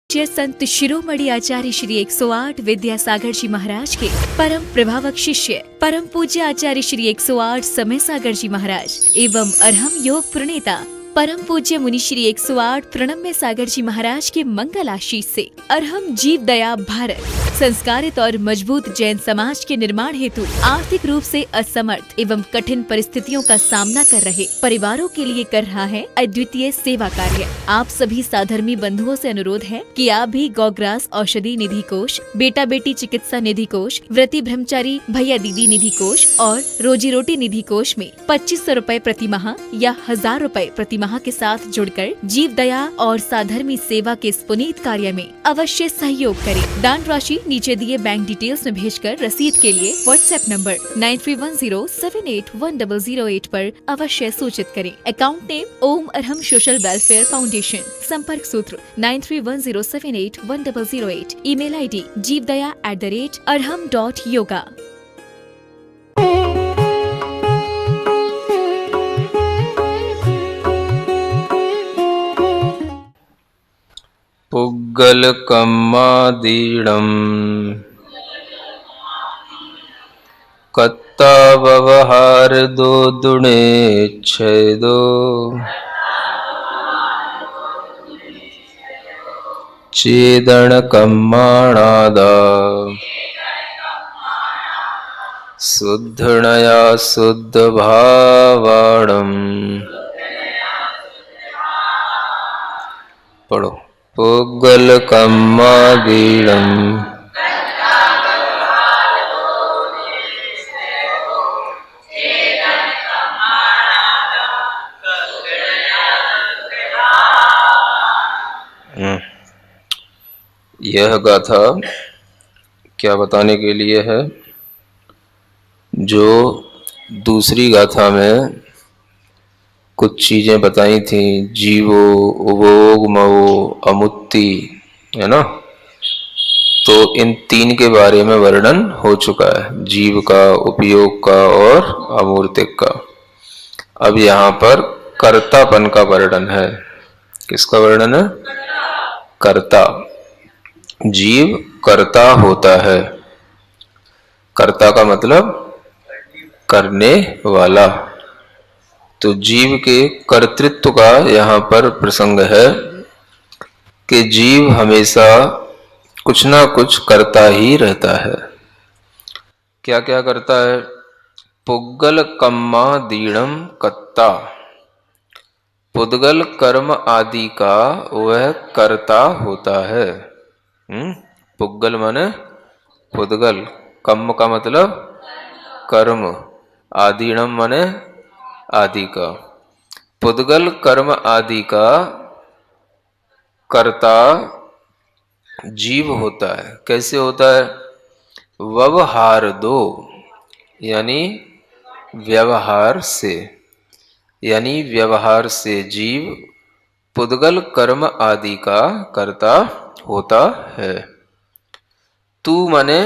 पूज्य संत शिरोमणि आचार्य श्री 108 विद्यासागर जी महाराज के परम प्रभावक शिष्य परम पूज्य आचार्य श्री 108 समय सागर जी महाराज एवं अरहम योग प्रणेता परम पूज्य मुनि श्री 108 प्रणम्य सागर जी महाराज के मंगल आशीष से अरहम जीव दया भारत संस्कारित और मजबूत जैन समाज के निर्माण हेतु आर्थिक रूप से असमर्थ एवं कठिन परिस्थितियों का सामना कर रहे परिवारों के लिए कर रहा है अद्वितीय सेवा कार्य। आप सभी साधर्मी बंधुओं से अनुरोध है कि आप भी गौग्रास औषधि निधि कोष, बेटा बेटी चिकित्सा निधि कोष, व्रती ब्रह्मचारी भैया दीदी निधि कोष और रोजी रोटी निधि कोष में 2500 रूपए प्रति माह या 1000 रूपए प्रति माह के साथ जुड़कर जीव दया और साधर्मी सेवा के इस पुनीत कार्य में अवश्य सहयोग करें। दान राशि नीचे दिए बैंक डिटेल्स में भेजकर रसीद के लिए व्हाट्सएप नंबर 9310781008 पर अवश्य सूचित करें। अकाउंट नेम ओम अरहम सोशल वेलफेयर फाउंडेशन। संपर्क सूत्र 9310781008। Email ID jeevdaya@arham.yoga। पुग्गलकम्मादीडम् कत्ता व्यवहारदो दुणेच्छेदो चेदणकम्माणादा शुद्धनया शुद्धभावाणम्। पढ़ो। पुग्गलकम्मादीडम् यह गाथा क्या बताने के लिए है? जो दूसरी गाथा में कुछ चीजें बताई थी, जीवो उभोग मवो अमुत्ति, है ना। तो इन तीन के बारे में वर्णन हो चुका है, जीव का, उपयोग का और अमूर्तिक का। अब यहाँ पर कर्तापन का वर्णन है। किसका वर्णन है? कर्ता। जीव कर्ता होता है। कर्ता का मतलब करने वाला। तो जीव के कर्तृत्व का यहाँ पर प्रसंग है कि जीव हमेशा कुछ ना कुछ करता ही रहता है। क्या क्या करता है? पुग्गल कम्मादीडम् कत्ता, पुद्गल कर्म आदि का वह कर्ता होता है। पुग्गल माने पुद्गल, कम्म का मतलब कर्म, आदीणम माने आदि का। पुद्गल कर्म आदि का कर्ता जीव होता है। कैसे होता है? व्यवहार दो, यानी व्यवहार से, यानी व्यवहार से जीव पुद्गल कर्म आदि का कर्ता होता है। तू माने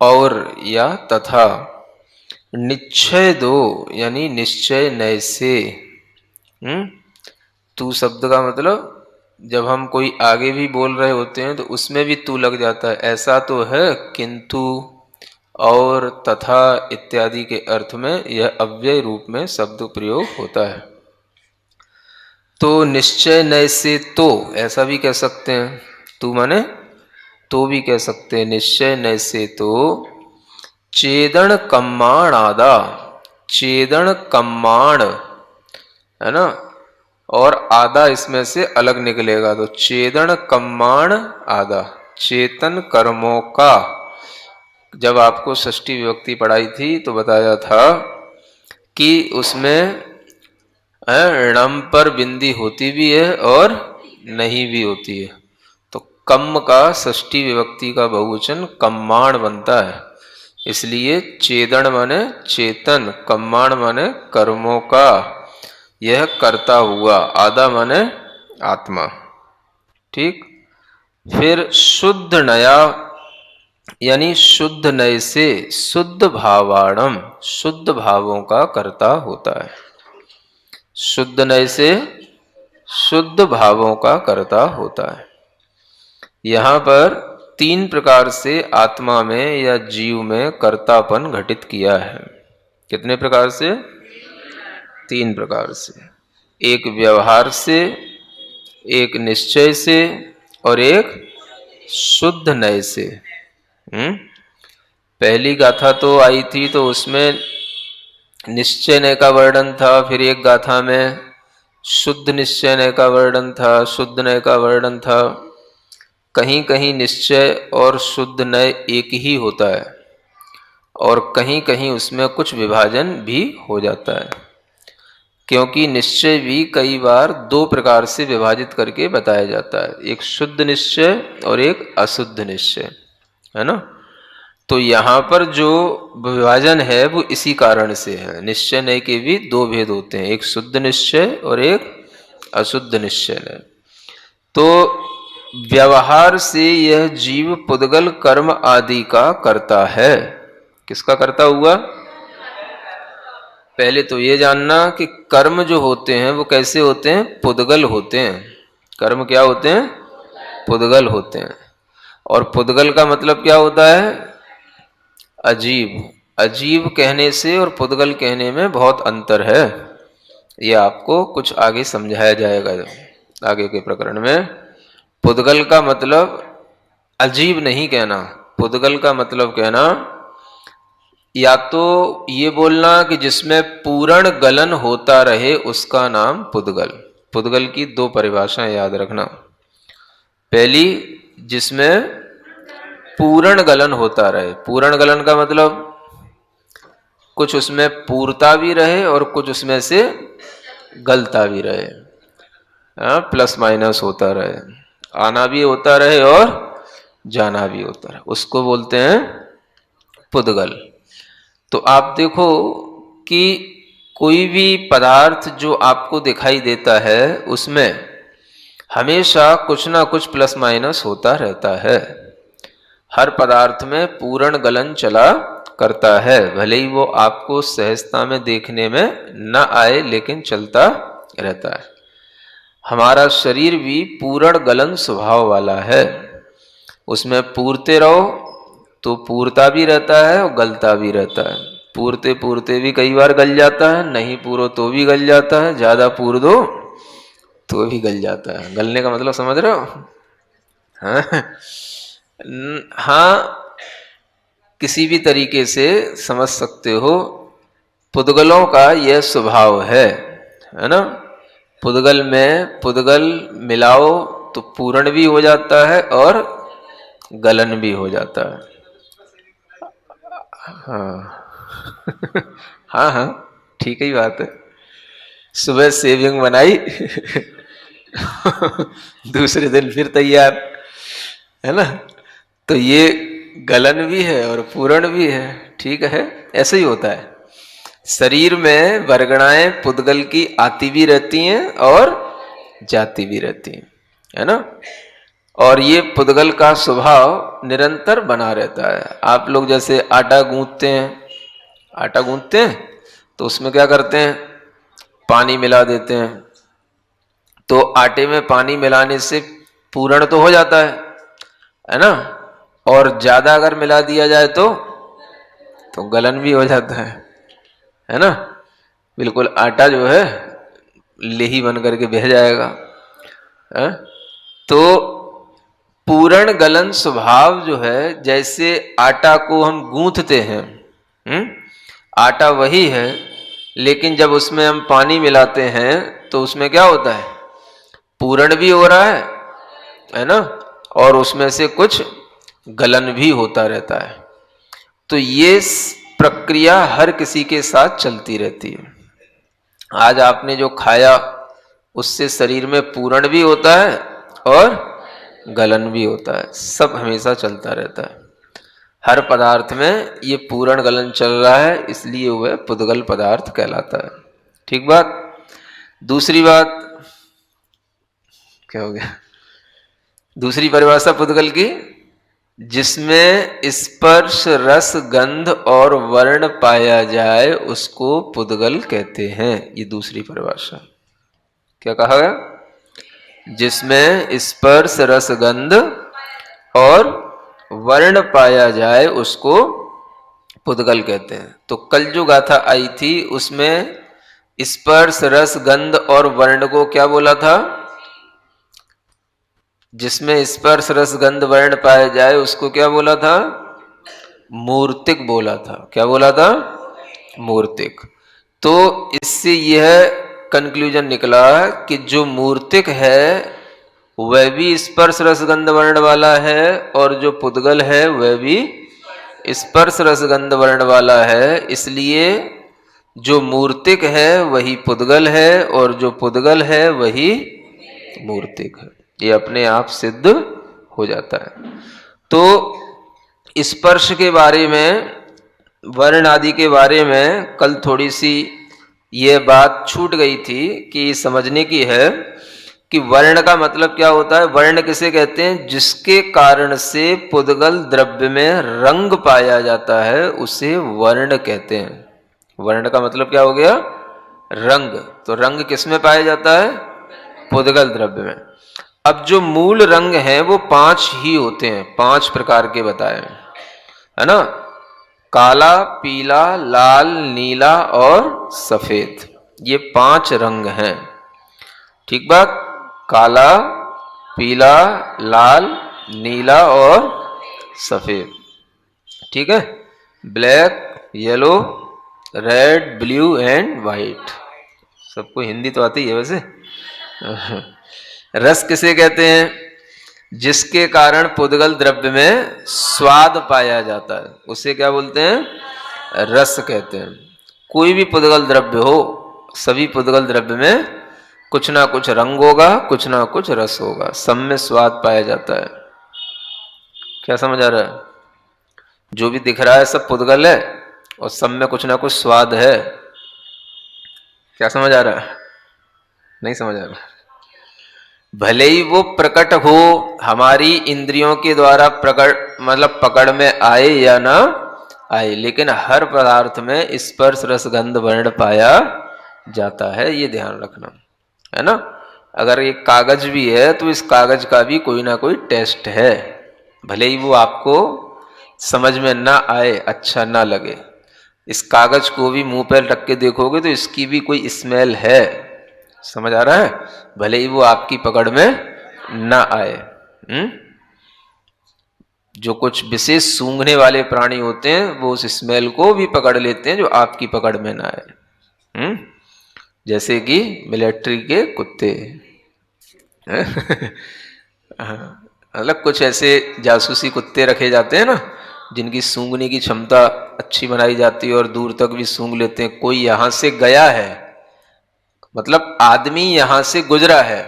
और या तथा, निश्चय दो यानी निश्चय नय से। तू शब्द का मतलब जब हम कोई आगे भी बोल रहे होते हैं तो उसमें भी तू लग जाता है। ऐसा तो है, किंतु, और, तथा इत्यादि के अर्थ में यह अव्यय रूप में शब्द प्रयोग होता है। तो निश्चय नय से तो ऐसा भी कह सकते हैं, तू माने तो भी कह सकते हैं। निश्चय नय से तो चेदन कम्माण आदा, चेदन कम्माण है ना, और आधा इसमें से अलग निकलेगा तो चेदन कम्माण आधा, चेतन कर्मों का। जब आपको षष्ठी विभक्ति पढ़ाई थी तो बताया था कि उसमें णम पर बिंदी होती भी है और नहीं भी होती है। तो कम्म का षष्ठी विभक्ति का बहुवचन कम्माण बनता है। इसलिए चेदन माने चेतन, कम्माण माने कर्मों का, यह कर्ता हुआ। आदा माने आत्मा। ठीक। फिर शुद्ध नया यानी शुद्ध नय से शुद्ध भावाणम, शुद्ध भावों का कर्ता होता है। शुद्ध नय से शुद्ध भावों का कर्ता होता है। यहाँ पर 3 प्रकार से आत्मा में या जीव में कर्तापन घटित किया है। कितने प्रकार से? 3 प्रकार से। एक व्यवहार से, एक निश्चय से और एक शुद्ध नय से। पहली गाथा तो आई थी तो उसमें निश्चय नय का वर्णन था, फिर एक गाथा में शुद्ध निश्चय नय का वर्णन था, शुद्ध नय का वर्णन था। कहीं कहीं निश्चय और शुद्ध नय एक ही होता है और कहीं कहीं उसमें कुछ विभाजन भी हो जाता है, क्योंकि निश्चय भी कई बार 2 प्रकार से विभाजित करके बताया जाता है, एक शुद्ध निश्चय और एक अशुद्ध निश्चय, है ना। तो यहाँ पर जो विभाजन है वो इसी कारण से है। निश्चय नय के भी 2 भेद होते हैं, एक शुद्ध निश्चय और एक अशुद्ध निश्चय नय। तो व्यवहार से यह जीव पुद्गल कर्म आदि का करता है। किसका करता हुआ? पहले तो ये जानना कि कर्म जो होते हैं वो कैसे होते हैं? पुद्गल होते हैं। कर्म क्या होते हैं? पुद्गल होते हैं। और पुद्गल का मतलब क्या होता है? अजीब। अजीब कहने से और पुद्गल कहने में बहुत अंतर है। ये आपको कुछ आगे समझाया जाएगा आगे के प्रकरण में। पुद्गल का मतलब अजीब नहीं कहना, पुद्गल का मतलब कहना या तो ये बोलना कि जिसमें पूर्ण गलन होता रहे उसका नाम पुद्गल। पुद्गल की 2 परिभाषाएं याद रखना। पहली, जिसमें पूर्ण गलन होता रहे। पूर्ण गलन का मतलब कुछ उसमें पूर्णता भी रहे और कुछ उसमें से गलता भी रहे, प्लस माइनस होता रहे, आना भी होता रहे और जाना भी होता रहे, उसको बोलते हैं पुद्गल। तो आप देखो कि कोई भी पदार्थ जो आपको दिखाई देता है उसमें हमेशा कुछ ना कुछ प्लस माइनस होता रहता है। हर पदार्थ में पूर्ण गलन चला करता है, भले ही वो आपको सहजता में देखने में न आए, लेकिन चलता रहता है। हमारा शरीर भी पूर्ण गलन स्वभाव वाला है। उसमें पूरते रहो तो पूरता भी रहता है और गलता भी रहता है। पूरते पूरते भी कई बार गल जाता है, नहीं पूरो तो भी गल जाता है, ज्यादा पूर दो तो भी गल जाता है। गलने का मतलब समझ रहे हो? हाँ, किसी भी तरीके से समझ सकते हो। पुद्गलों का यह स्वभाव है ना। पुद्गल में पुद्गल मिलाओ तो पूर्ण भी हो जाता है और गलन भी हो जाता है। हाँ हाँ ठीक ही बात है। सुबह सेविंग बनाई दूसरे दिन फिर तैयार, है ना। तो ये गलन भी है और पूर्ण भी है, ठीक है। ऐसे ही होता है। शरीर में वर्गणाएं पुद्गल की आती भी रहती हैं और जाती भी रहती हैं, है ना। और ये पुद्गल का स्वभाव निरंतर बना रहता है। आप लोग जैसे आटा गूंथते हैं तो उसमें क्या करते हैं? पानी मिला देते हैं। तो आटे में पानी मिलाने से पूर्ण तो हो जाता है ना। और ज्यादा अगर मिला दिया जाए तो गलन भी हो जाता है ना। बिल्कुल आटा जो है लेही बन करके बह जाएगा, है? तो पूर्ण गलन स्वभाव जो है, जैसे आटा को हम गूंथते हैं, आटा वही है, लेकिन जब उसमें हम पानी मिलाते हैं तो उसमें क्या होता है? पूर्ण भी हो रहा है ना, और उसमें से कुछ गलन भी होता रहता है। तो ये प्रक्रिया हर किसी के साथ चलती रहती है। आज आपने जो खाया उससे शरीर में पूर्ण भी होता है और गलन भी होता है, सब हमेशा चलता रहता है। हर पदार्थ में ये पूर्ण गलन चल रहा है, इसलिए वह पुद्गल पदार्थ कहलाता है। ठीक बात। दूसरी बात क्या हो गया? दूसरी परिभाषा पुद्गल की, जिसमें स्पर्श रस गंध और वर्ण पाया जाए उसको पुद्गल कहते हैं। ये दूसरी परिभाषा। क्या कहा गया? जिसमें स्पर्श रस गंध और वर्ण पाया जाए उसको पुद्गल कहते हैं। तो कल जो गाथा आई थी उसमें स्पर्श रस गंध और वर्ण को क्या बोला था? जिसमें स्पर्श रस गंध वर्ण पाया जाए उसको क्या बोला था? मूर्तिक बोला था। क्या बोला था? मूर्तिक। तो इससे यह कंक्लूजन निकला कि जो मूर्तिक है वह भी स्पर्श रस गंध वर्ण वाला है और जो पुद्गल है वह भी स्पर्श रस गंध वर्ण वाला है। इसलिए जो मूर्तिक है वही पुद्गल है और जो पुद्गल है वही मूर्तिक है। ये अपने आप सिद्ध हो जाता है। तो स्पर्श के बारे में, वर्ण आदि के बारे में कल थोड़ी सी ये बात छूट गई थी कि समझने की है कि वर्ण का मतलब क्या होता है। वर्ण किसे कहते हैं? जिसके कारण से पुद्गल द्रव्य में रंग पाया जाता है उसे वर्ण कहते हैं। वर्ण का मतलब क्या हो गया? रंग। तो रंग किस में पाया जाता है? पुद्गल द्रव्य में। अब जो मूल रंग हैं वो 5 ही होते हैं, 5 प्रकार के बताए हैं, है ना? काला, पीला, लाल, नीला और सफेद, ये 5 रंग हैं। ठीक बात? काला, पीला, लाल, नीला और सफेद। ठीक है? Black, yellow, red, blue and white. सबको हिंदी तो आती है वैसे। रस किसे कहते हैं? जिसके कारण पुद्गल द्रव्य में स्वाद पाया जाता है उसे क्या बोलते हैं? रस कहते हैं। कोई भी पुद्गल द्रव्य हो, सभी पुद्गल द्रव्य में कुछ ना कुछ रंग होगा, कुछ ना कुछ रस होगा, सब में स्वाद पाया जाता है। क्या समझ आ रहा है? जो भी दिख रहा है सब पुद्गल है और सब में कुछ ना कुछ स्वाद है। क्या समझ आ रहा है? नहीं समझ आ रहा? भले ही वो प्रकट हो, हमारी इंद्रियों के द्वारा प्रकट मतलब पकड़ में आए या ना आए, लेकिन हर पदार्थ में स्पर्श रस गंध वर्ण पाया जाता है। ये ध्यान रखना, है ना? अगर एक कागज भी है तो इस कागज का भी कोई ना कोई टेस्ट है, भले ही वो आपको समझ में ना आए, अच्छा ना लगे। इस कागज को भी मुंह पर रख के देखोगे तो इसकी भी कोई स्मेल है। समझ आ रहा है? भले ही वो आपकी पकड़ में ना आए। जो कुछ विशेष सूंघने वाले प्राणी होते हैं वो उस स्मेल को भी पकड़ लेते हैं जो आपकी पकड़ में ना आए। जैसे कि मिलिट्री के कुत्ते। मतलब कुछ ऐसे जासूसी कुत्ते रखे जाते हैं ना, जिनकी सूंघने की क्षमता अच्छी बनाई जाती है और दूर तक भी सूंघ लेते हैं। कोई यहां से गया है, मतलब आदमी यहां से गुजरा है,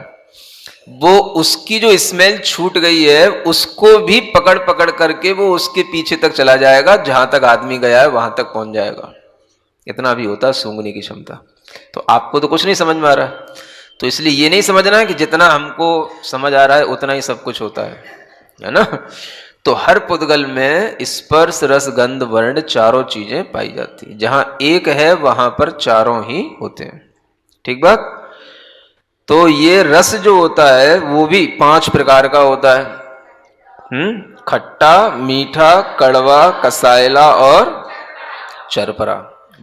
वो उसकी जो स्मेल छूट गई है उसको भी पकड़ पकड़ करके वो उसके पीछे तक चला जाएगा, जहां तक आदमी गया है वहां तक पहुंच जाएगा। इतना भी होता है सूंघने की क्षमता। तो आपको तो कुछ नहीं समझ में आ रहा, तो इसलिए ये नहीं समझना है कि जितना हमको समझ आ रहा है उतना ही सब कुछ होता है ना? तो हर पुद्गल में स्पर्श रस गंध वर्ण चारों चीजें पाई जाती है। जहां एक है वहां पर चारों ही होते हैं। ठीक बात? तो ये रस जो होता है वो भी 5 प्रकार का होता है। खट्टा, मीठा, कड़वा, कसायला और चरपरा।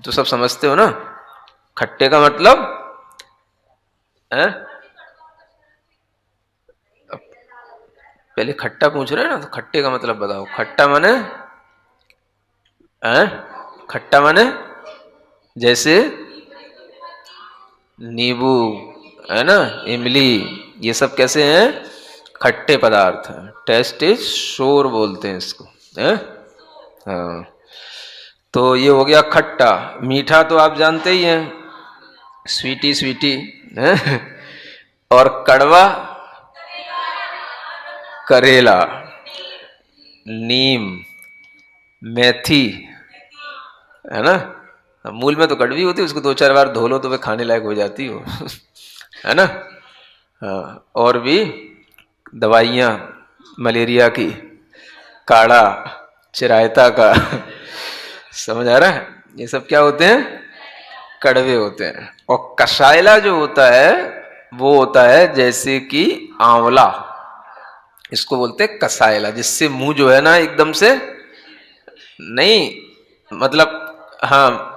तो सब समझते हो ना? खट्टे का मतलब है? पहले खट्टा पूछ रहे हैं ना, तो खट्टे का मतलब बताओ। खट्टा माने है? खट्टा माने जैसे नींबू, है ना, इमली, ये सब कैसे हैं? खट्टे पदार्थ हैं। टेस्ट इज शोर बोलते हैं इसको, है? हाँ। तो ये हो गया खट्टा। मीठा तो आप जानते ही हैं, स्वीटी स्वीटी है? और कड़वा, करेला, नीम, मेथी, है ना? मूल में तो कड़वी होती है, उसको 2-4 बार धो लो तो वे खाने लायक हो जाती हो। है ना? हाँ। और भी दवाइयाँ, मलेरिया की, काढ़ा, चिरायता का। समझ आ रहा है? ये सब क्या होते हैं? कड़वे होते हैं। और कसायला जो होता है वो होता है जैसे कि आंवला, इसको बोलते हैं कसायला, जिससे मुंह जो है ना एकदम से नहीं, मतलब हाँ,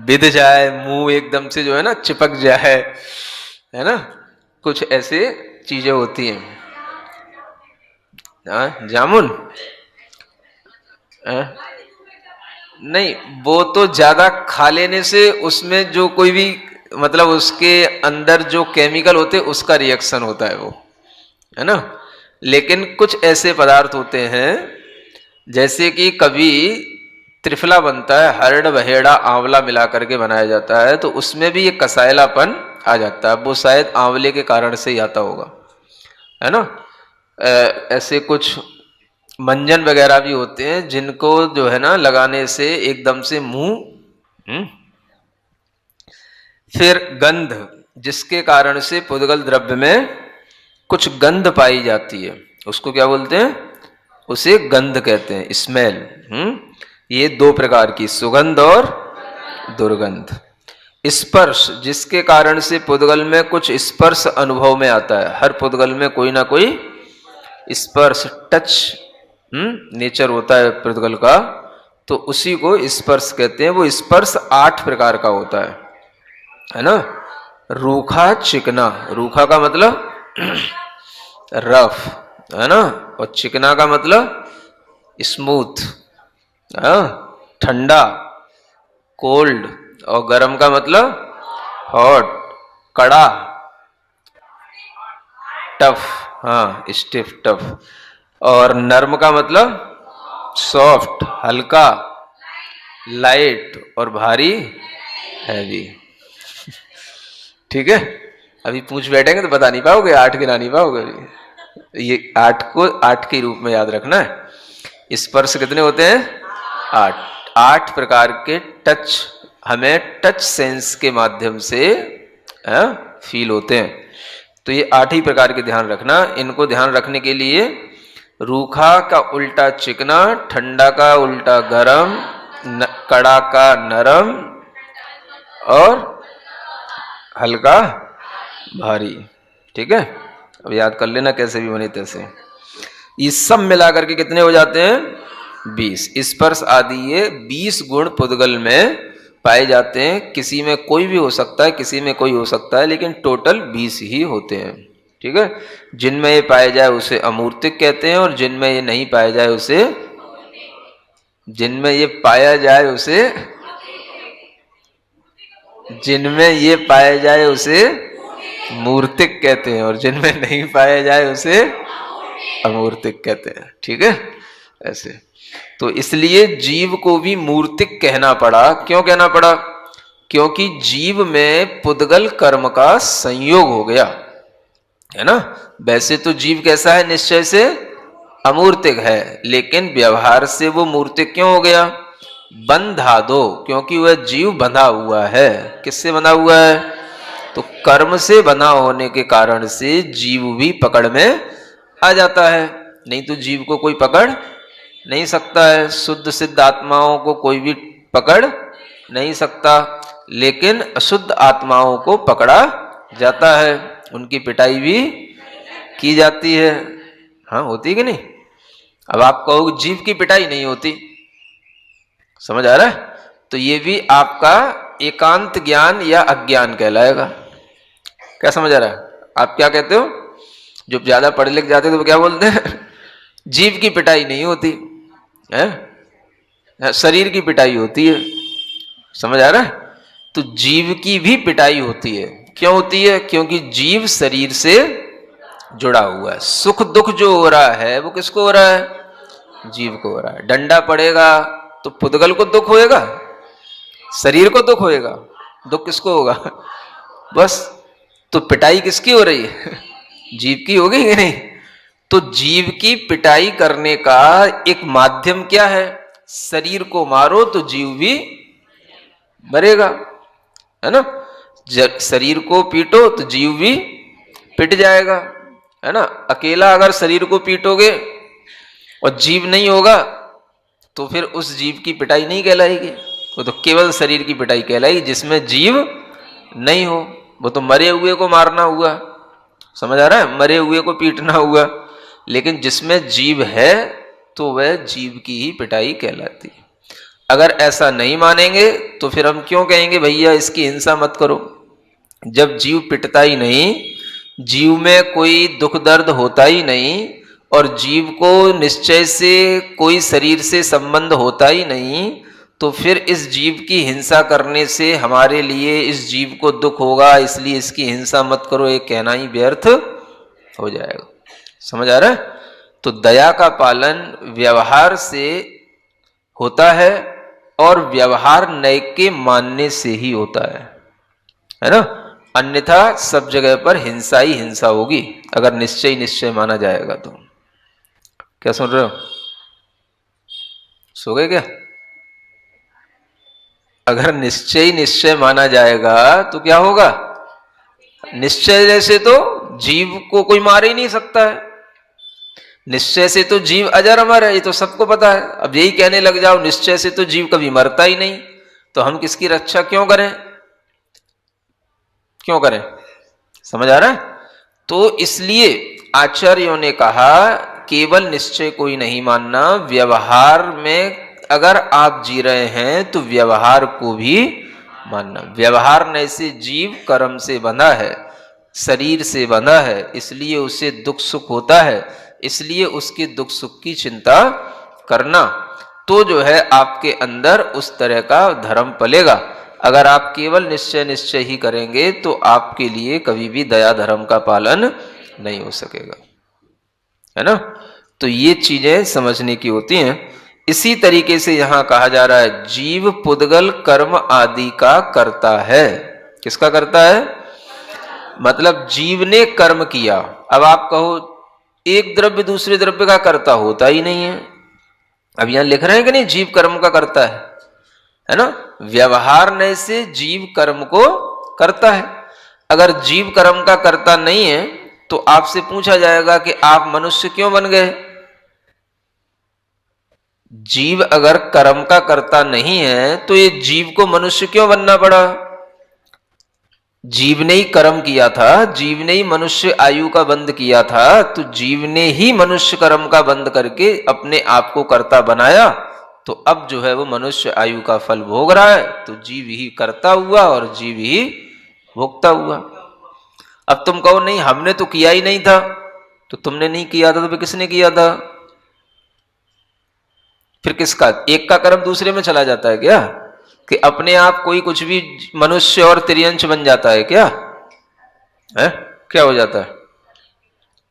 बिध जाए मुंह एकदम से, जो है ना चिपक जाए, है ना, कुछ ऐसे चीजें होती हैं। हाँ, जामुन, हाँ? नहीं, वो तो ज्यादा खा लेने से उसमें जो कोई भी, मतलब उसके अंदर जो केमिकल होते हैं उसका रिएक्शन होता है वो, है ना। लेकिन कुछ ऐसे पदार्थ होते हैं, जैसे कि कभी त्रिफला बनता है, हरड़ बहेड़ा आंवला मिला करके बनाया जाता है, तो उसमें भी ये कसायलापन आ जाता है। वो शायद आंवले के कारण से ही आता होगा, है ना। ऐसे कुछ मंजन वगैरह भी होते हैं जिनको जो है ना लगाने से एकदम से मुंह, फिर गंध, जिसके कारण से पुद्गल द्रव्य में कुछ गंध पाई जाती है, उसको क्या बोलते हैं, उसे गंध कहते हैं, स्मेल। ये दो प्रकार की, सुगंध और दुर्गंध। स्पर्श, जिसके कारण से पुद्गल में कुछ स्पर्श अनुभव में आता है। हर पुद्गल में कोई ना कोई स्पर्श, टच नेचर होता है पुद्गल का, तो उसी को स्पर्श कहते हैं। वो स्पर्श 8 प्रकार का होता है ना। रूखा चिकना, रूखा का मतलब रफ, है ना, और चिकना का मतलब स्मूथ, ठंडा कोल्ड, और गर्म का मतलब हॉट, कड़ा, टफ, हाँ स्टिफ टफ, और नर्म का मतलब सॉफ्ट हल्का, लाइट, और भारी हैवी। ठीक है, अभी पूछ बैठेंगे तो बता नहीं पाओगे, 8 गिना नहीं पाओगे अभी। ये 8 को 8 के रूप में याद रखना है। स्पर्श कितने होते हैं, 8 प्रकार के टच हमें टच सेंस के माध्यम से फील होते हैं। तो ये 8 ही प्रकार के ध्यान रखना। इनको ध्यान रखने के लिए रूखा का उल्टा चिकना, ठंडा का उल्टा गरम, कड़ा का नरम, और हल्का भारी। ठीक है, अब याद कर लेना कैसे भी बने तैसे। ये सब मिलाकर के कितने हो जाते हैं, 20। स्पर्श आदि ये 20 गुण पुद्गल में पाए जाते हैं। किसी में कोई भी हो सकता है, किसी में कोई हो सकता है, लेकिन टोटल 20 ही होते हैं। ठीक है, जिनमें ये पाए जाए उसे अमूर्तिक कहते हैं, और जिनमें ये नहीं पाया जाए उसे, जिनमें ये पाया जाए उसे, जिनमें ये पाया जाए उसे मूर्तिक कहते हैं, और जिनमें नहीं पाया जाए उसे अमूर्तिक कहते हैं। ठीक है, ऐसे। तो इसलिए जीव को भी मूर्तिक कहना पड़ा। क्यों कहना पड़ा, क्योंकि जीव में पुद्गल कर्म का संयोग हो गया, है ना। वैसे तो जीव कैसा है, निश्चय से अमूर्तिक है, लेकिन व्यवहार से वो मूर्तिक क्यों हो गया, बंधा दो, क्योंकि वह जीव बंधा हुआ है। किससे बंधा हुआ है, तो कर्म से बंधा होने के कारण से जीव भी पकड़ में आ जाता है। नहीं तो जीव को कोई पकड़ नहीं सकता है, शुद्ध सिद्ध आत्माओं को कोई भी पकड़ नहीं सकता, लेकिन अशुद्ध आत्माओं को पकड़ा जाता है, उनकी पिटाई भी की जाती है। हाँ, होती कि नहीं। अब आप कहोगे जीव की पिटाई नहीं होती, समझ आ रहा है, तो ये भी आपका एकांत ज्ञान या अज्ञान कहलाएगा। क्या समझ आ रहा है, आप क्या कहते हो, जो ज्यादा पढ़े लिख जाते तो वो क्या बोलते हैं, जीव की पिटाई नहीं होती है, शरीर की पिटाई होती है। समझ आ रहा है, तो जीव की भी पिटाई होती है। क्यों होती है, क्योंकि जीव शरीर से जुड़ा हुआ है। सुख दुख जो हो रहा है वो किसको हो रहा है, जीव को हो रहा है। डंडा पड़ेगा तो पुद्गल को दुख होएगा, शरीर को दुख होएगा, दुख किसको होगा, बस। तो पिटाई किसकी हो रही है, जीव की होगी कि नहीं। तो जीव की पिटाई करने का एक माध्यम क्या है, शरीर को मारो तो जीव भी मरेगा, है ना। शरीर को पीटो तो जीव भी पिट जाएगा, है ना। अकेला अगर शरीर को पीटोगे और जीव नहीं होगा तो फिर उस जीव की पिटाई नहीं कहलाएगी, वो तो केवल शरीर की पिटाई कहलाएगी जिसमें जीव नहीं हो। वो तो मरे हुए को मारना हुआ, समझ आ रहा है, मरे हुए को पीटना हुआ। लेकिन जिसमें जीव है तो वह जीव की ही पिटाई कहलाती है। अगर ऐसा नहीं मानेंगे तो फिर हम क्यों कहेंगे भैया इसकी हिंसा मत करो। जब जीव पिटता ही नहीं, जीव में कोई दुख दर्द होता ही नहीं, और जीव को निश्चय से कोई शरीर से संबंध होता ही नहीं, तो फिर इस जीव की हिंसा करने से हमारे लिए इस जीव को दुख होगा, इसलिए इसकी हिंसा मत करो, ये कहना ही व्यर्थ हो जाएगा। समझ आ रहा है? तो दया का पालन व्यवहार से होता है और व्यवहार नैके मानने से ही होता है ना? अन्यथा सब जगह पर हिंसा ही हिंसा होगी, अगर निश्चय निश्चय माना जाएगा तो। क्या सुन रहे हो? सो गए क्या? अगर निश्चय निश्चय माना जाएगा तो क्या होगा? निश्चय जैसे तो जीव को कोई मार ही नहीं सकता है, निश्चय से तो जीव अजर अमर है, ये तो सबको पता है। अब यही कहने लग जाओ निश्चय से तो जीव कभी मरता ही नहीं, तो हम किसकी रक्षा क्यों करें? क्यों करें? समझ आ रहा है? तो इसलिए आचार्यों ने कहा केवल निश्चय को ही नहीं मानना, व्यवहार में अगर आप जी रहे हैं तो व्यवहार को भी मानना। व्यवहार न से जीव कर्म से बंधा है, शरीर से बंधा है, इसलिए उसे दुख सुख होता है, इसलिए उसके दुख सुख की चिंता करना, तो जो है आपके अंदर उस तरह का धर्म पलेगा। अगर आप केवल निश्चय निश्चय ही करेंगे तो आपके लिए कभी भी दया धर्म का पालन नहीं हो सकेगा, है ना? तो ये चीजें समझने की होती हैं। इसी तरीके से यहां कहा जा रहा है जीव पुद्गल कर्म आदि का करता है। किसका करता है? मतलब जीव ने कर्म किया। अब आप कहो एक द्रव्य दूसरे द्रव्य का कर्ता होता ही नहीं है। अब यहां लिख रहे हैं कि नहीं जीव कर्म का करता है ना? व्यवहार न से जीव कर्म को करता है। अगर जीव कर्म का कर्ता नहीं है तो आपसे पूछा जाएगा कि आप मनुष्य क्यों बन गए? जीव अगर कर्म का कर्ता नहीं है तो ये जीव को मनुष्य क्यों बनना पड़ा? जीव ने ही कर्म किया था, जीव ने ही मनुष्य आयु का बंद किया था, तो जीव ने ही मनुष्य कर्म का बंद करके अपने आप को कर्ता बनाया। तो अब जो है वो मनुष्य आयु का फल भोग रहा है, तो जीव ही कर्ता हुआ और जीव ही भोगता हुआ। अब तुम कहो नहीं हमने तो किया ही नहीं था, तो तुमने नहीं किया था तो फिर किसने किया था? फिर किसका? एक का कर्म दूसरे में चला जाता है क्या? कि अपने आप कोई कुछ भी मनुष्य और तिर्यंश बन जाता है क्या? है? क्या हो जाता है?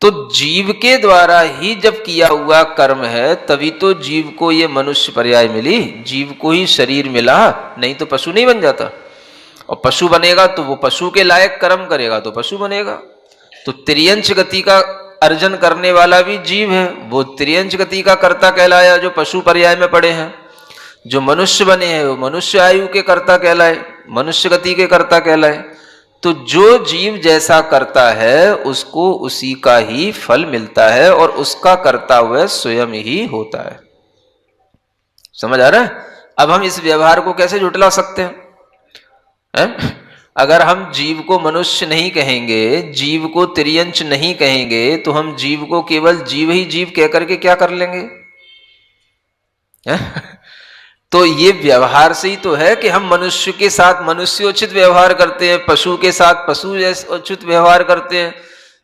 तो जीव के द्वारा ही जब किया हुआ कर्म है तभी तो जीव को ये मनुष्य पर्याय मिली, जीव को ही शरीर मिला, नहीं तो पशु नहीं बन जाता। और पशु बनेगा तो वो पशु के लायक कर्म करेगा तो पशु बनेगा। तो तिर्यंश गति का अर्जन करने वाला भी जीव है, वो तिर्यंश गति का कर्ता कहलाया जो पशु पर्याय में पड़े हैं। जो मनुष्य बने हैं वो मनुष्य आयु के कर्ता कहलाए, मनुष्य गति के कर्ता कहलाए। तो जो जीव जैसा करता है उसको उसी का ही फल मिलता है और उसका कर्ता वह स्वयं ही होता है। समझ आ रहा है? अब हम इस व्यवहार को कैसे जुटला सकते हैं? अगर हम जीव को मनुष्य नहीं कहेंगे, जीव को तिर्यंश नहीं कहेंगे, तो हम जीव को केवल जीव ही जीव कह करके क्या कर लेंगे? तो ये व्यवहार से ही तो है कि हम मनुष्य के साथ मनुष्योचित व्यवहार करते हैं, पशु के साथ पशु जैसा उचित व्यवहार करते हैं,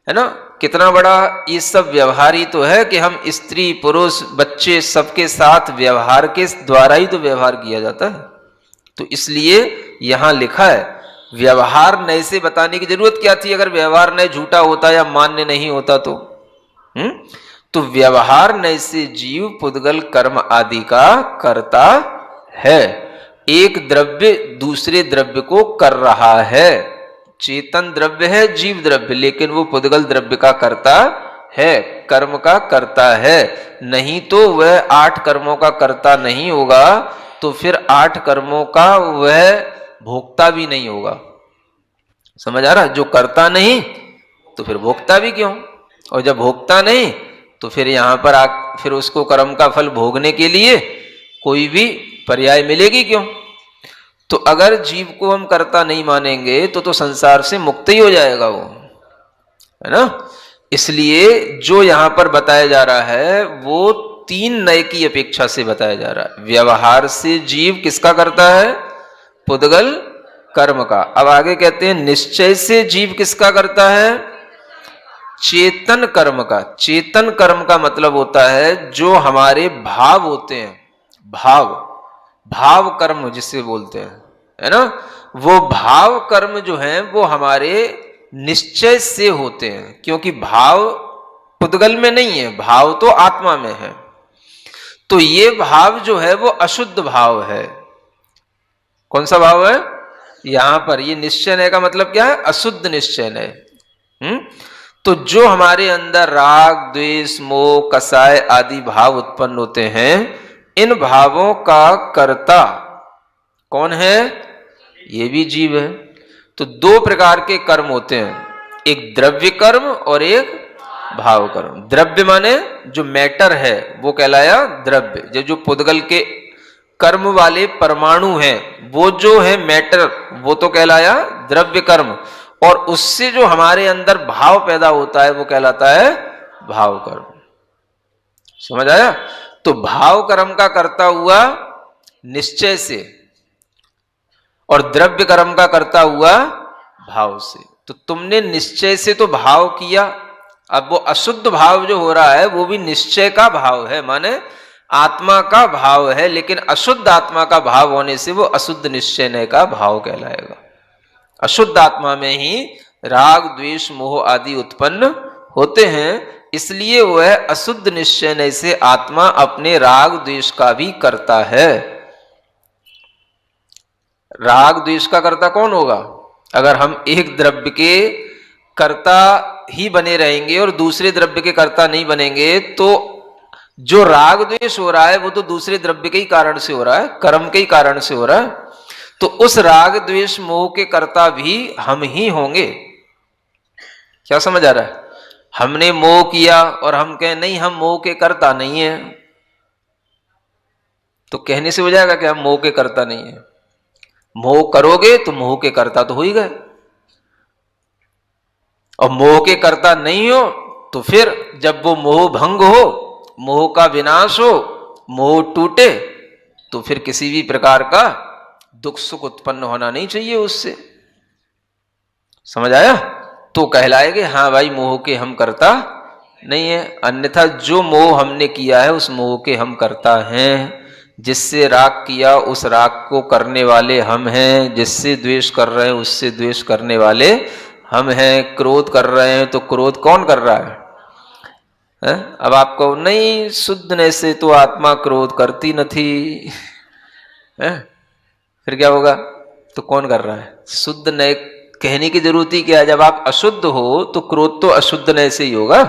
है ना? कितना बड़ा ये सब व्यवहार ही तो है कि हम स्त्री पुरुष बच्चे सबके साथ व्यवहार के द्वारा ही तो व्यवहार किया जाता है। तो इसलिए यहां लिखा है व्यवहार नए से बताने की जरूरत क्या थी अगर व्यवहार नए झूठा होता या मान्य नहीं होता तो? तो व्यवहार नए से जीव पुद्गल कर्म आदि का करता है। एक द्रव्य दूसरे द्रव्य को कर रहा है। चेतन द्रव्य है जीव द्रव्य, लेकिन वो पुद्गल द्रव्य का करता है, कर्म का करता है। नहीं तो वह 8 कर्मों का करता नहीं होगा, तो फिर 8 कर्मों का वह भोक्ता भी नहीं होगा। समझ आ रहा? जो करता नहीं तो फिर भोक्ता भी क्यों? और जब भोक्ता नहीं तो फिर यहां पर फिर उसको कर्म का फल भोगने के लिए कोई भी पर्याय मिलेगी क्यों? तो अगर जीव को हम कर्ता नहीं मानेंगे तो संसार से मुक्त ही हो जाएगा वो, है ना? इसलिए जो यहां पर बताया जा रहा है वो 3 नए की अपेक्षा से बताया जा रहा है। व्यवहार से जीव किसका करता है? पुद्गल कर्म का। अब आगे कहते हैं निश्चय से जीव किसका करता है? चेतन कर्म का। चेतन कर्म का मतलब होता है जो हमारे भाव होते हैं, भाव, भाव कर्म जिसे बोलते हैं, है ना, वो भाव कर्म जो हैं वो हमारे निश्चय से होते हैं, क्योंकि भाव पुद्गल में नहीं है, भाव तो आत्मा में है। तो ये भाव जो है वो अशुद्ध भाव है। कौन सा भाव है? यहां पर ये निश्चय नय का मतलब क्या है? अशुद्ध निश्चय नय। तो जो हमारे अंदर राग, द्वेष, मोह, कसाय आदि भाव उत्पन्न होते हैं, इन भावों का कर्ता कौन है? ये भी जीव है। तो 2 प्रकार के कर्म होते हैं, एक द्रव्य कर्म और एक भाव कर्म। द्रव्य माने जो मैटर है वो कहलाया द्रव्य। जो पुद्गल के कर्म वाले परमाणु हैं वो जो है मैटर, वो तो कहलाया द्रव्य कर्म, और उससे जो हमारे अंदर भाव पैदा होता है वो कहलाता है भाव कर्म। समझ आया? तो भाव कर्म का कर्ता हुआ निश्चय से और द्रव्य कर्म का कर्ता हुआ भाव से। तो तुमने निश्चय से तो भाव किया, अब वो अशुद्ध भाव जो हो रहा है वो भी निश्चय का भाव है, माने आत्मा का भाव है, लेकिन अशुद्ध आत्मा का भाव होने से वो अशुद्ध निश्चय का भाव कहलाएगा। अशुद्ध आत्मा में ही राग, द्वेष, मोह आदि उत्पन्न होते हैं, इसलिए वह अशुद्ध निश्चय से आत्मा अपने राग द्वेष का भी करता है। राग द्वेष का कर्ता कौन होगा? अगर हम एक द्रव्य के कर्ता ही बने रहेंगे और दूसरे द्रव्य के कर्ता नहीं बनेंगे, तो जो राग द्वेष हो रहा है वो तो दूसरे द्रव्य के ही कारण से हो रहा है, कर्म के ही कारण से हो रहा है। तो उस राग द्वेष मोह के कर्ता भी हम ही होंगे। क्या समझ आ रहा है? हमने मोह किया और हम कहें नहीं हम मोह के कर्ता नहीं है, तो कहने से हो जाएगा कि हम मोह के कर्ता नहीं है। मोह करोगे तो मोह के कर्ता तो हो ही गए, और मोह के कर्ता नहीं हो तो फिर जब वो मोह भंग हो, मोह का विनाश हो, मोह टूटे, तो फिर किसी भी प्रकार का दुख सुख उत्पन्न होना नहीं चाहिए उससे। समझ आया? तो कहलाएगे हाँ भाई मोह के हम कर्ता नहीं है, अन्यथा जो मोह हमने किया है उस मोह के हम कर्ता हैं। जिससे राग किया उस राग को करने वाले हम हैं, जिससे द्वेष कर रहे हैं उससे द्वेष करने वाले हम हैं, क्रोध कर रहे हैं तो क्रोध कौन कर रहा है? अब आपको नहीं शुद्ध ने से तो आत्मा क्रोध करती न थी, फिर क्या होगा? तो कौन कर रहा है? शुद्ध नए कहने की जरूरत ही क्या है? जब आप अशुद्ध हो तो क्रोध तो अशुद्ध नए से ही होगा,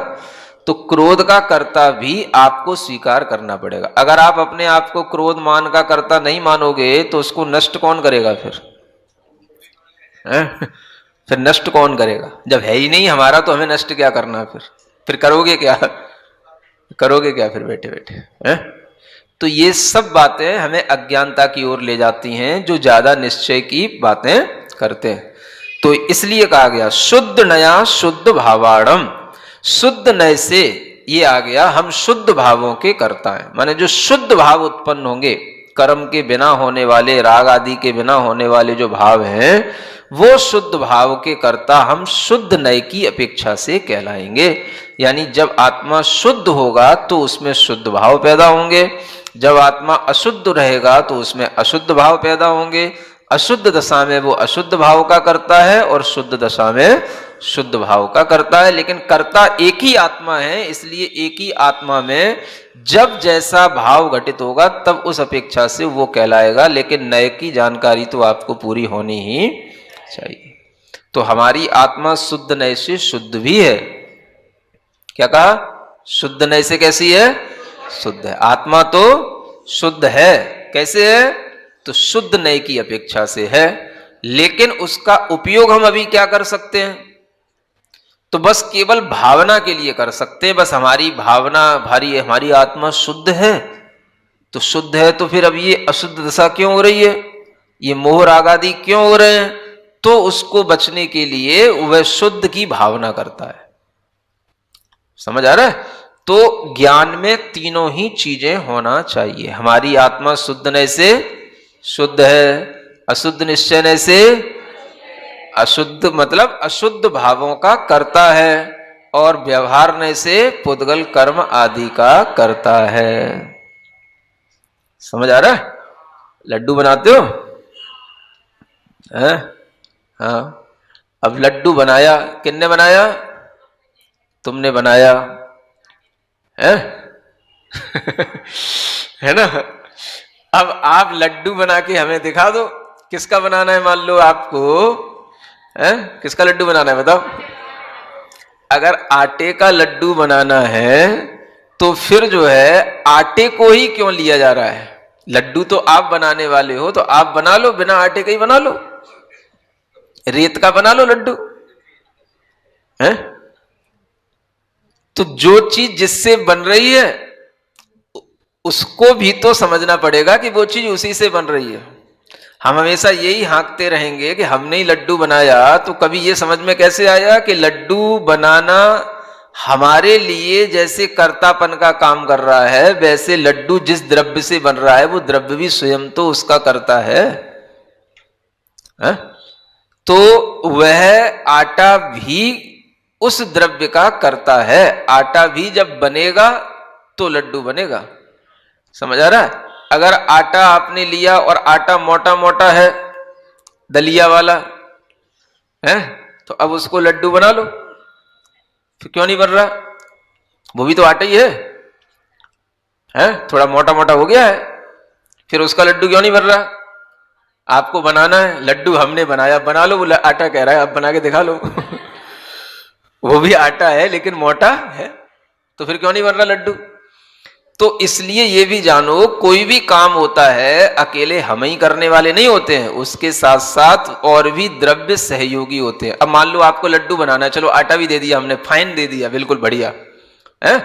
तो क्रोध का कर्ता भी आपको स्वीकार करना पड़ेगा। अगर आप अपने आप को क्रोध मान का कर्ता नहीं मानोगे तो उसको नष्ट कौन करेगा फिर? फिर नष्ट कौन करेगा? जब है ही नहीं हमारा तो हमें नष्ट क्या करना? फिर करोगे क्या? करोगे क्या फिर बैठे बैठे? तो ये सब बातें हमें अज्ञानता की ओर ले जाती हैं जो ज्यादा निश्चय की बातें करते हैं। तो इसलिए कहा गया शुद्ध नया शुद्ध भावाणम। शुद्ध नय से ये आ गया हम शुद्ध भावों के कर्ता हैं, माने जो शुद्ध भाव उत्पन्न होंगे, कर्म के बिना होने वाले, राग आदि के बिना होने वाले जो भाव हैं, वो शुद्ध भाव के कर्ता हम शुद्ध नय की अपेक्षा से कहलाएंगे। यानी जब आत्मा शुद्ध होगा तो उसमें शुद्ध भाव पैदा होंगे, जब आत्मा अशुद्ध रहेगा तो उसमें अशुद्ध भाव पैदा होंगे। अशुद्ध दशा में वो अशुद्ध भाव का करता है और शुद्ध दशा में शुद्ध भाव का करता है, लेकिन कर्ता एक ही आत्मा है, इसलिए एक ही आत्मा में जब जैसा भाव घटित होगा तब उस अपेक्षा से वो कहलाएगा। लेकिन नए की जानकारी तो आपको पूरी होनी ही चाहिए। तो हमारी आत्मा शुद्ध नए से शुद्ध भी है। क्या कहा? शुद्ध नए से कैसी है? शुद्ध है। आत्मा तो शुद्ध है। कैसे है? तो शुद्ध नए की अपेक्षा से है, लेकिन उसका उपयोग हम अभी क्या कर सकते हैं? तो बस केवल भावना के लिए कर सकते हैं। बस हमारी भावना हमारी आत्मा शुद्ध है, तो शुद्ध है तो फिर अब ये अशुद्ध दशा क्यों हो रही है, ये मोह राग आदि क्यों हो रहे हैं? तो उसको बचने के लिए वह शुद्ध की भावना करता है। समझ आ रहा है? तो ज्ञान में तीनों ही चीजें होना चाहिए। हमारी आत्मा शुद्ध नय से शुद्ध है, अशुद्ध निश्चय नय से अशुद्ध, मतलब अशुद्ध भावों का करता है, और व्यवहार नय से पुद्गल कर्म आदि का करता है। समझ आ रहा है? लड्डू बनाते हो हैं? हाँ, अब लड्डू बनाया, किसने बनाया? तुमने बनाया है? है ना? अब आप लड्डू बना के हमें दिखा दो, किसका बनाना है? मान लो आपको है, किसका लड्डू बनाना है बताओ? अगर आटे का लड्डू बनाना है तो फिर जो है आटे को ही क्यों लिया जा रहा है? लड्डू तो आप बनाने वाले हो, तो आप बना लो, बिना आटे का ही बना लो, रेत का बना लो लड्डू है। तो जो चीज जिससे बन रही है उसको भी तो समझना पड़ेगा कि वो चीज उसी से बन रही है। हम हमेशा यही हाँकते रहेंगे कि हमने ही लड्डू बनाया, तो कभी ये समझ में कैसे आया कि लड्डू बनाना हमारे लिए जैसे कर्तापन का काम कर रहा है, वैसे लड्डू जिस द्रव्य से बन रहा है वो द्रव्य भी स्वयं तो उसका करता है? तो वह आटा भी उस द्रव्य का करता है। आटा भी जब बनेगा तो लड्डू बनेगा। समझ आ रहा है? अगर आटा आपने लिया और आटा मोटा मोटा है, दलिया वाला है, तो अब उसको लड्डू बना लो, फिर क्यों नहीं बन रहा? वो भी तो आटा ही है? थोड़ा मोटा मोटा हो गया है, फिर उसका लड्डू क्यों नहीं बन रहा? आपको बनाना है, लड्डू हमने बनाया, बना लो, वो आटा कह रहा है, आप बना के दिखा लो। वो भी आटा है लेकिन मोटा है, तो फिर क्यों नहीं बन रहा लड्डू? तो इसलिए ये भी जानो, कोई भी काम होता है अकेले हम ही करने वाले नहीं होते हैं, उसके साथ साथ और भी द्रव्य सहयोगी होते हैं। अब मान लो आपको लड्डू बनाना है, चलो आटा भी दे दिया हमने, फाइन दे दिया, बिल्कुल बढ़िया है।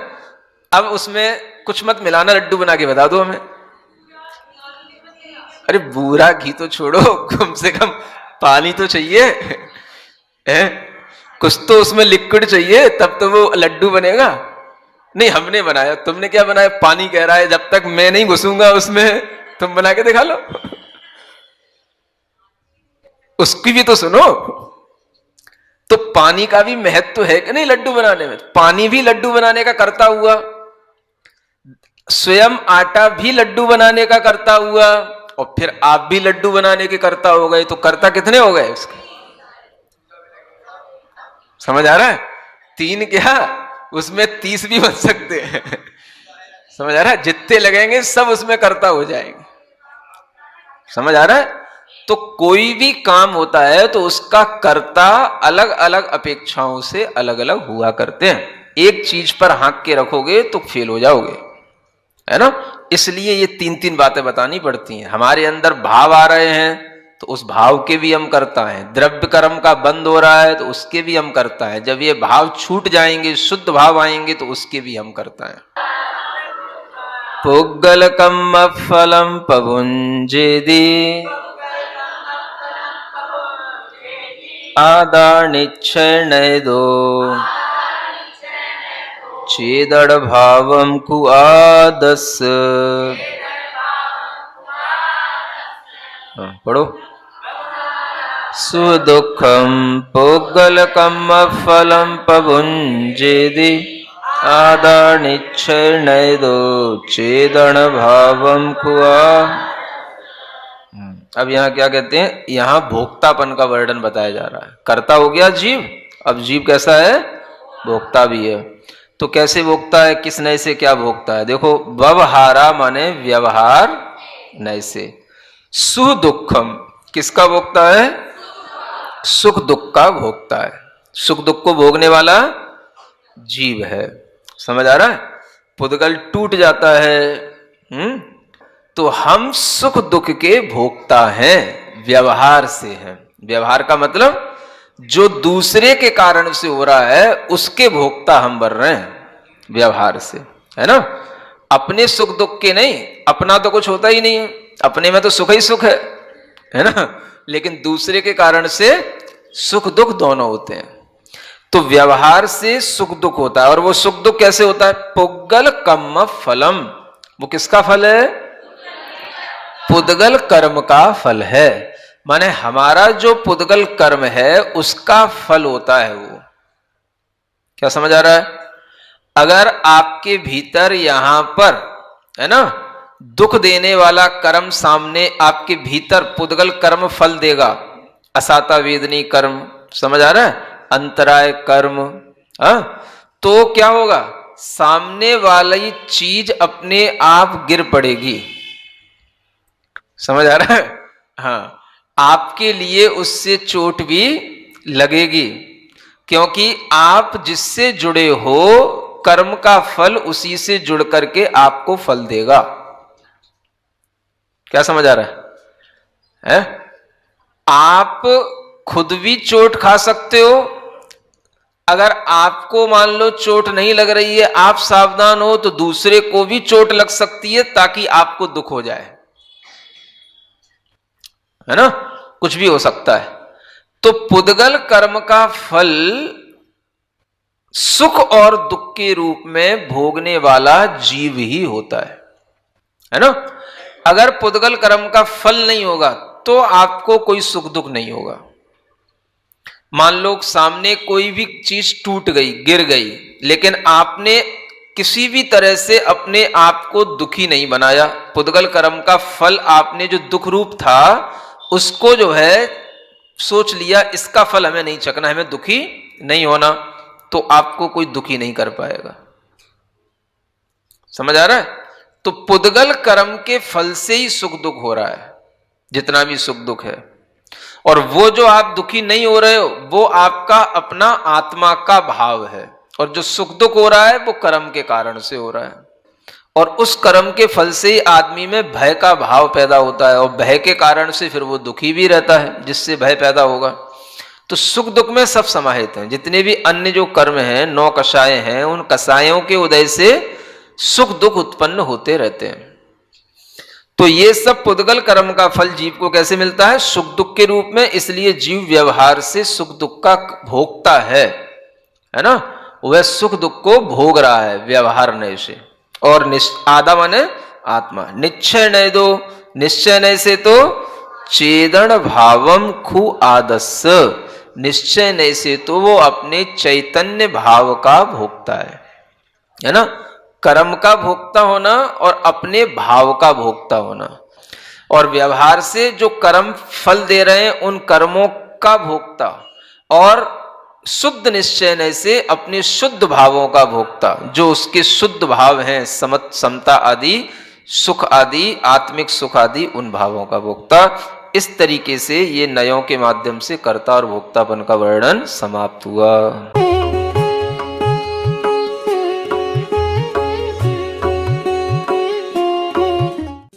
अब उसमें कुछ मत मिलाना, लड्डू बना के बता दो हमें। अरे बुरा घी तो छोड़ो, कम से कम पानी तो चाहिए है? कुछ तो उसमें लिक्विड चाहिए, तब तो वो लड्डू बनेगा। नहीं हमने बनाया, तुमने क्या बनाया? पानी कह रहा है, जब तक मैं नहीं घुसूंगा उसमें तुम बना के दिखा लो। उसकी भी तो सुनो। तो पानी का भी महत्व है कि नहीं लड्डू बनाने में? पानी भी लड्डू बनाने का करता हुआ, स्वयं आटा भी लड्डू बनाने का करता हुआ, और फिर आप भी लड्डू बनाने के करता हो गए, तो करता कितने हो गए उसके? समझ आ रहा है? 3 क्या, उसमें 30 भी बन सकते हैं। समझ आ रहा है? जितने लगेंगे सब उसमें करता हो जाएंगे। समझ आ रहा है? तो कोई भी काम होता है तो उसका कर्ता अलग अलग अपेक्षाओं से अलग अलग हुआ करते हैं। एक चीज पर हाँक के रखोगे तो फेल हो जाओगे, है ना? इसलिए ये 3 बातें बतानी पड़ती हैं। हमारे अंदर भाव आ रहे हैं तो उस भाव के भी हम करता है, द्रव्य कर्म का बंद हो रहा है तो उसके भी हम करता है, जब ये भाव छूट जाएंगे, शुद्ध भाव आएंगे, तो उसके भी हम करता है। पुग्गलकम फलम पभुंजेदि आदानिच्छेनैदो चेदड़ भावम कुआदस। पढ़ो। सुदुःखम पुग्गलकम फलम पभुंजेदि आदानिच्छेनैदो चेदड़ भावम कुआ। अब यहाँ क्या कहते हैं? यहाँ भोक्तापन का वर्णन बताया जा रहा है। कर्ता हो गया जीव, अब जीव कैसा है? भोक्ता भी है। तो कैसे भोक्ता है, किस नय से क्या भोक्ता है? देखो, व्यवहारा माने व्यवहार नय से। सुख दुखम किसका भोक्ता है? सुख दुख का भोक्ता है। सुख दुख को भोगने वाला जीव है। समझ आ रहा है? पुद्गल टूट जाता है, तो हम सुख दुख के भोक्ता हैं, व्यवहार से हैं। व्यवहार का मतलब जो दूसरे के कारण से हो रहा है उसके भोक्ता हम बन रहे हैं व्यवहार से, है ना? अपने सुख दुख के नहीं, अपना तो कुछ होता ही नहीं है, अपने में तो सुख ही सुख है ना? लेकिन दूसरे के कारण से सुख दुख दोनों होते हैं। तो व्यवहार से सुख दुख होता है, और वो सुख दुख कैसे होता है? पुद्गल कर्म फलम, वो किसका फल है? पुद्गल कर्म का फल है। माने हमारा जो पुद्गल कर्म है उसका फल होता है वो। क्या समझ आ रहा है? अगर आपके भीतर यहां पर है ना दुख देने वाला कर्म सामने आपके भीतर पुद्गल कर्म फल देगा, असाता वेदनी कर्म, समझ आ रहा है, अंतराय कर्म, तो क्या होगा? सामने वाली चीज अपने आप गिर पड़ेगी। समझ आ रहा है? हाँ, आपके लिए उससे चोट भी लगेगी, क्योंकि आप जिससे जुड़े हो कर्म का फल उसी से जुड़ करके आपको फल देगा। क्या समझ आ रहा है? आप खुद भी चोट खा सकते हो। अगर आपको मान लो चोट नहीं लग रही है, आप सावधान हो, तो दूसरे को भी चोट लग सकती है ताकि आपको दुख हो जाए, है ना, कुछ भी हो सकता है। तो पुद्गल कर्म का फल सुख और दुख के रूप में भोगने वाला जीव ही होता है ना। अगर पुद्गल कर्म का फल नहीं होगा तो आपको कोई सुख दुख नहीं होगा। मान लो सामने कोई भी चीज टूट गई, गिर गई, लेकिन आपने किसी भी तरह से अपने आप को दुखी नहीं बनाया। पुद्गल कर्म का फल आपने जो दुख रूप था उसको जो है सोच लिया इसका फल हमें नहीं चखना, हमें दुखी नहीं होना, तो आपको कोई दुखी नहीं कर पाएगा। समझ आ रहा है? तो पुद्गल कर्म के फल से ही सुख दुख हो रहा है, जितना भी सुख दुख है। और वो जो आप दुखी नहीं हो रहे हो वो आपका अपना आत्मा का भाव है, और जो सुख दुख हो रहा है वो कर्म के कारण से हो रहा है। और उस कर्म के फल से ही आदमी में भय का भाव पैदा होता है, और भय के कारण से फिर वो दुखी भी रहता है, जिससे भय पैदा होगा। तो सुख दुख में सब समाहित हैं। जितने भी अन्य जो कर्म हैं, 9 कषाय हैं, उन कषायों के उदय से सुख दुख उत्पन्न होते रहते हैं। तो ये सब पुद्गल कर्म का फल जीव को कैसे मिलता है? सुख दुख के रूप में। इसलिए जीव व्यवहार से सुख दुख का भोगता है ना, वह सुख दुख को भोग रहा है व्यवहार नय से। और आदा माने आत्मा, निश्चय नय दो, निश्चय नय से तो चेदन भावम खु आदस्य, निश्चय नय से तो वो अपने चैतन्य भाव का भोगता है ना। कर्म का भोक्ता होना और अपने भाव का भोक्ता होना, और व्यवहार से जो कर्म फल दे रहे हैं उन कर्मों का भोक्ता, और शुद्ध निश्चय से अपने शुद्ध भावों का भोक्ता, जो उसके शुद्ध भाव हैं, समता आदि, सुख आदि, आत्मिक सुख आदि, उन भावों का भोक्ता। इस तरीके से ये नयों के माध्यम से कर्ता और भोक्तापन का वर्णन समाप्त हुआ।